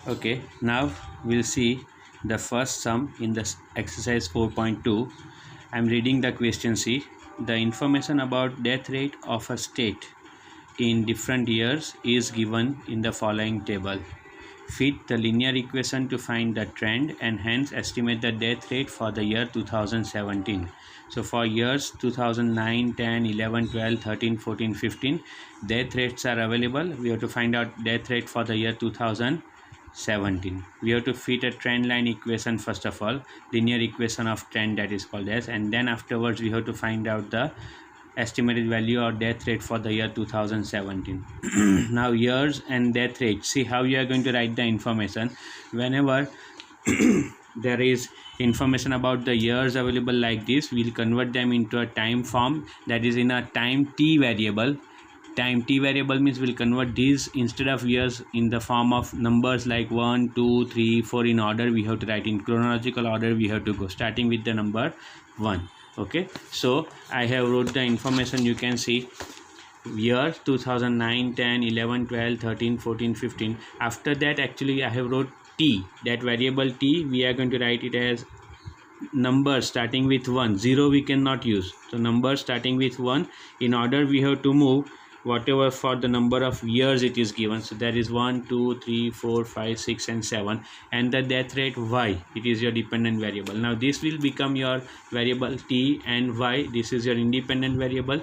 Okay, now we'll see the first sum in this exercise 4.2. I'm reading the question C. The information about death rate of a state in different years is given in the following table. Fit the linear equation to find the trend and hence estimate the death rate for the year 2017. So for years 2009, 10, 11, 12, 13, 14, 15, death rates are available. We have to find out death rate for the year 2017. We have to fit a trend line equation first of all, linear equation of trend, that is called as, and then afterwards we have to find out the estimated value or death rate for the year 2017. Now years and death rate, see how you are going to write the information. Whenever there is information about the years available like this, we'll convert them into a time form, that is in a time t variable. Time t variable means we'll convert these instead of years in the form of numbers like 1, 2, 3, 4 in order. We have to write in chronological order. We have to go starting with the number 1. Okay, so I have wrote the information. You can see years 2009, 10, 11, 12, 13, 14, 15. After that actually I have wrote t, that variable t we are going to write it as numbers starting with 1. 0 we cannot use, so numbers starting with 1. In order we have to move whatever for the number of years it is given. So that is 1, 2, 3, 4, 5, 6 and 7, and the death rate y, it is your dependent variable. Now this will become your variable t, and y, this is your independent variable.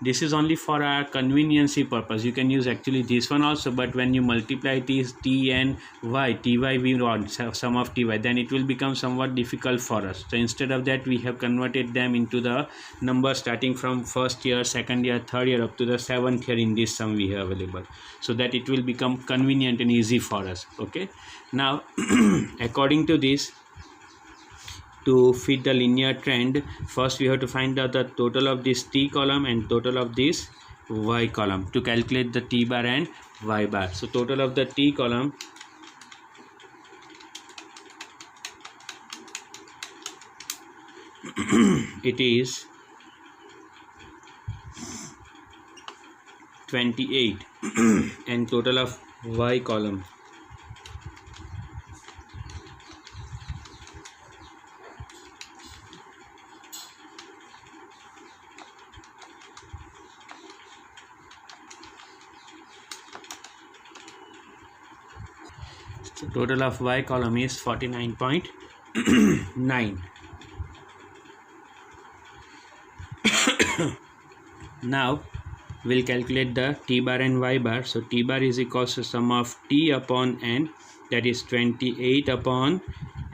This is only for our conveniency purpose. You can use actually this one also, but when you multiply these t and y, ty we want sum of ty, then it will become somewhat difficult for us. So instead of that we have converted them into the number starting from first year, second year, third year up to the 7th year in this sum we have available, so that it will become convenient and easy for us. Okay, now according to this, to fit the linear trend, first we have to find out the total of this t column and total of this y column to calculate the t bar and y bar. So total of the t column it is 28 and total of y column total of y column is 49.9. Now we'll calculate the t bar and y bar. So t bar is equals to sum of t upon n, that is 28 upon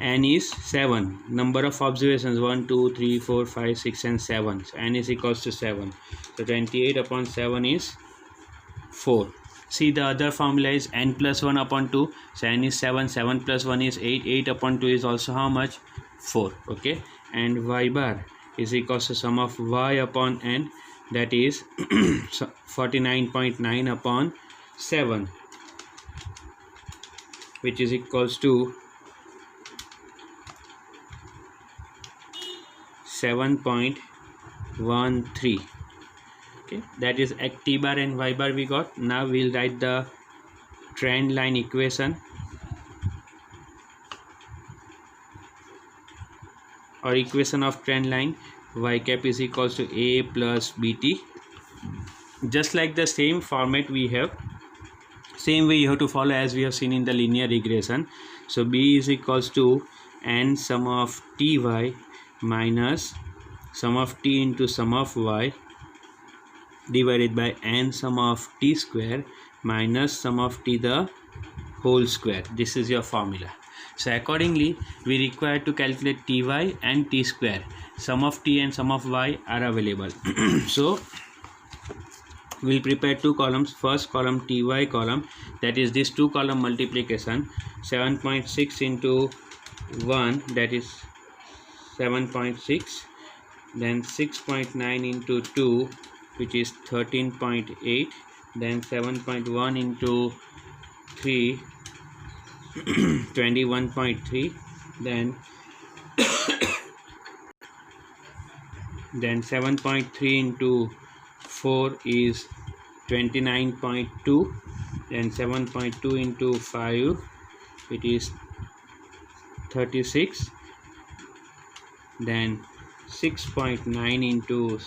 n is 7. Number of observations 1, 2, 3, 4, 5, 6 and 7. So n is equals to 7. So 28 upon 7 is 4. See, the other formula is n plus 1 upon 2. So n is 7, 7 plus 1 is 8, 8 upon 2 is also how much? 4. Okay, and y bar is equals to sum of y upon n, that is 49.9 upon 7, which is equals to 7.13. Okay, that is at t bar and y bar we got. Now we'll write the trend line equation or equation of trend line. Y cap is equals to a plus bt. Just like the same format we have, same way you have to follow as we have seen in the linear regression. So b is equals to n sum of ty minus sum of t into sum of y divided by n sum of t square minus sum of t the whole square. This is your formula. So accordingly we require to calculate ty and t square. Sum of t and sum of y are available. So we'll prepare two columns. First column ty column, that is this two column multiplication, 7.6 into 1, that is 7.6, then 6.9 into 2, which is 13.8, then 7.1 into 3, 21.3, then 7.3 into 4 is 29.2, then 7.2 into 5 it is 36, then 6.9 into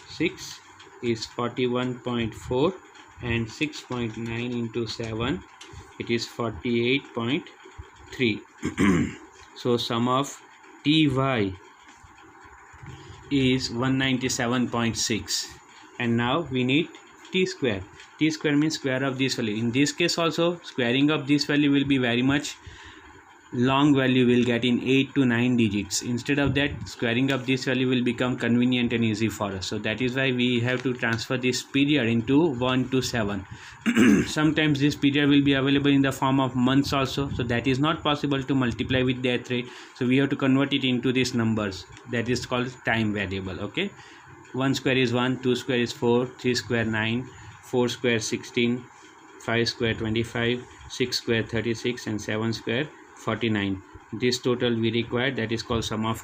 6 is 41.4, and 6.9 into 7 it is 48.3. So sum of Ty is 197.6, and now we need t square. T square means square of this value. In this case also, squaring of this value will be very much long value, will get in 8 to 9 digits. Instead of that, squaring of this value will become convenient and easy for us. So that is why we have to transfer this period into 1 to 7. Sometimes this period will be available in the form of months also, so that is not possible to multiply with death rate, so we have to convert it into these numbers. That is called time variable. Okay, 1 square is 1, 2 square is 4, 3 square 9, 4 square 16, 5 square 25, 6 square 36, and 7 square 49. This total we require, that is called sum of,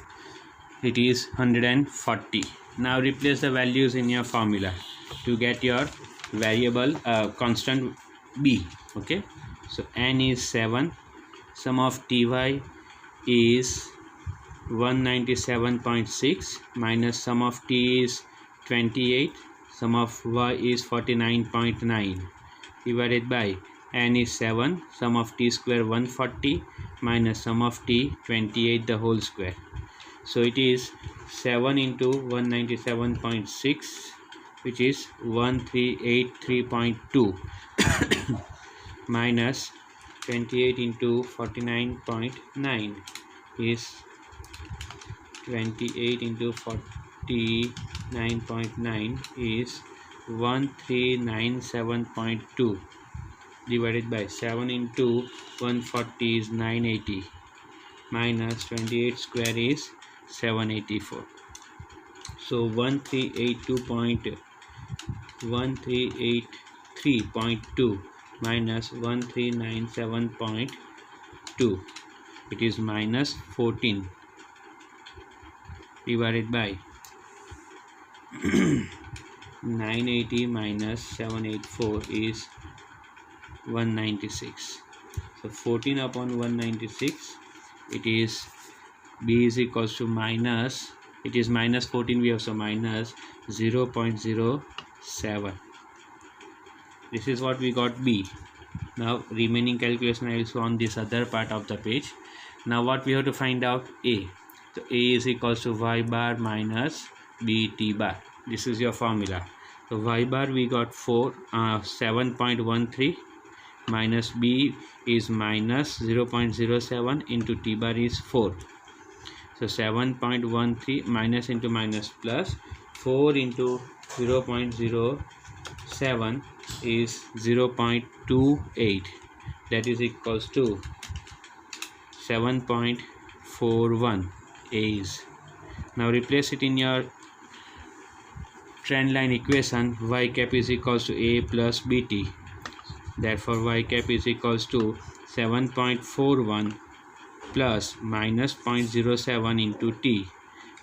it is 140. Now replace the values in your formula to get your variable constant b. Okay, so n is 7, sum of ty is 197.6 minus sum of t is 28, sum of y is 49.9 divided by n is 7, sum of t square 140 minus sum of t 28 the whole square. So it is 7 into 197.6, which is 1383.2 minus 28 into 49.9 is 28 into 49.9 is 1397.2 divided by 7 into 140 is 980 minus 28 square is 784. So 1383.2 minus 1397.2, it is minus 14 divided by 980 minus 784 is 196. So 14 upon 196, it is b is equals to minus, it is minus 14, we have so minus 0.07. This is what we got b. Now remaining calculation I will show on this other part of the page. Now what we have to find out, a. So a is equals to y bar minus bt bar. This is your formula. So y bar we got 7.13 minus b is minus 0.07 into t bar is 4. So 7.13 minus into minus plus 4 into 0.07 is 0.28, that is equals to 7.41 A's. Now replace it in your trend line equation. Y cap is equals to a plus bt. Therefore y cap is equals to 7.41 plus minus 0.07 into t.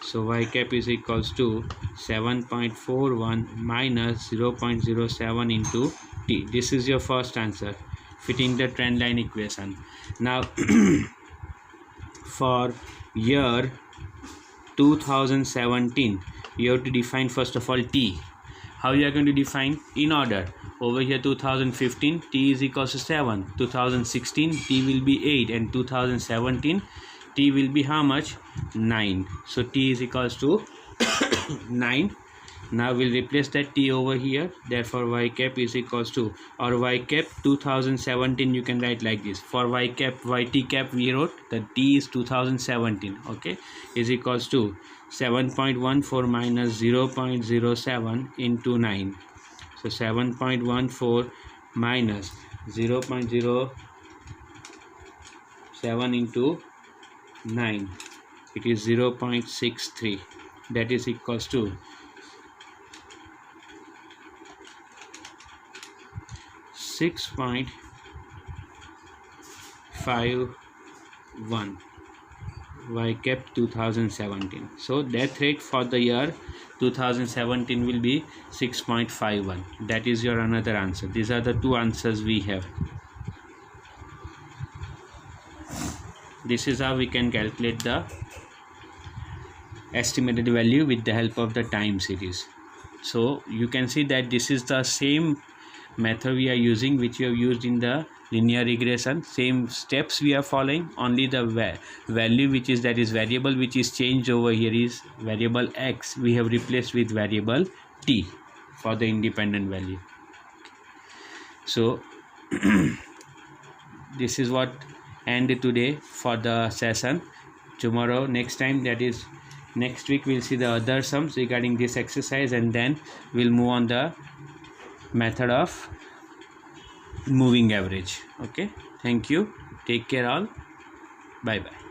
So y cap is equals to 7.41 minus 0.07 into t. This is your first answer fitting the trend line equation. Now for year 2017, you have to define first of all t. How you are going to define? In order. Over here 2015 t is equals to 7, 2016 t will be 8, and 2017 t will be how much? 9. So t is equals to 9. Now we'll replace that t over here. Therefore y cap is equals to, or y cap 2017 you can write like this. For y cap, yt cap we wrote the t is 2017, okay, is equals to 7.14 minus 0.07 into 9. So 7.14 minus 0.07 into 9, it is 0.63, that is equals to 6.51 y cap 2017. So death rate for the year 2017 will be 6.51. That is your another answer. These are the two answers we have. This is how we can calculate the estimated value with the help of the time series. So you can see that this is the same method we are using which we have used in the linear regression. Same steps we are following, only the value which is variable which is changed over here is variable x, we have replaced with variable t for the independent value. So this is what end today for the session. Tomorrow, next time, that is next week, we'll see the other sums regarding this exercise, and then we'll move on the method of moving average. Okay, thank you, take care all, bye bye.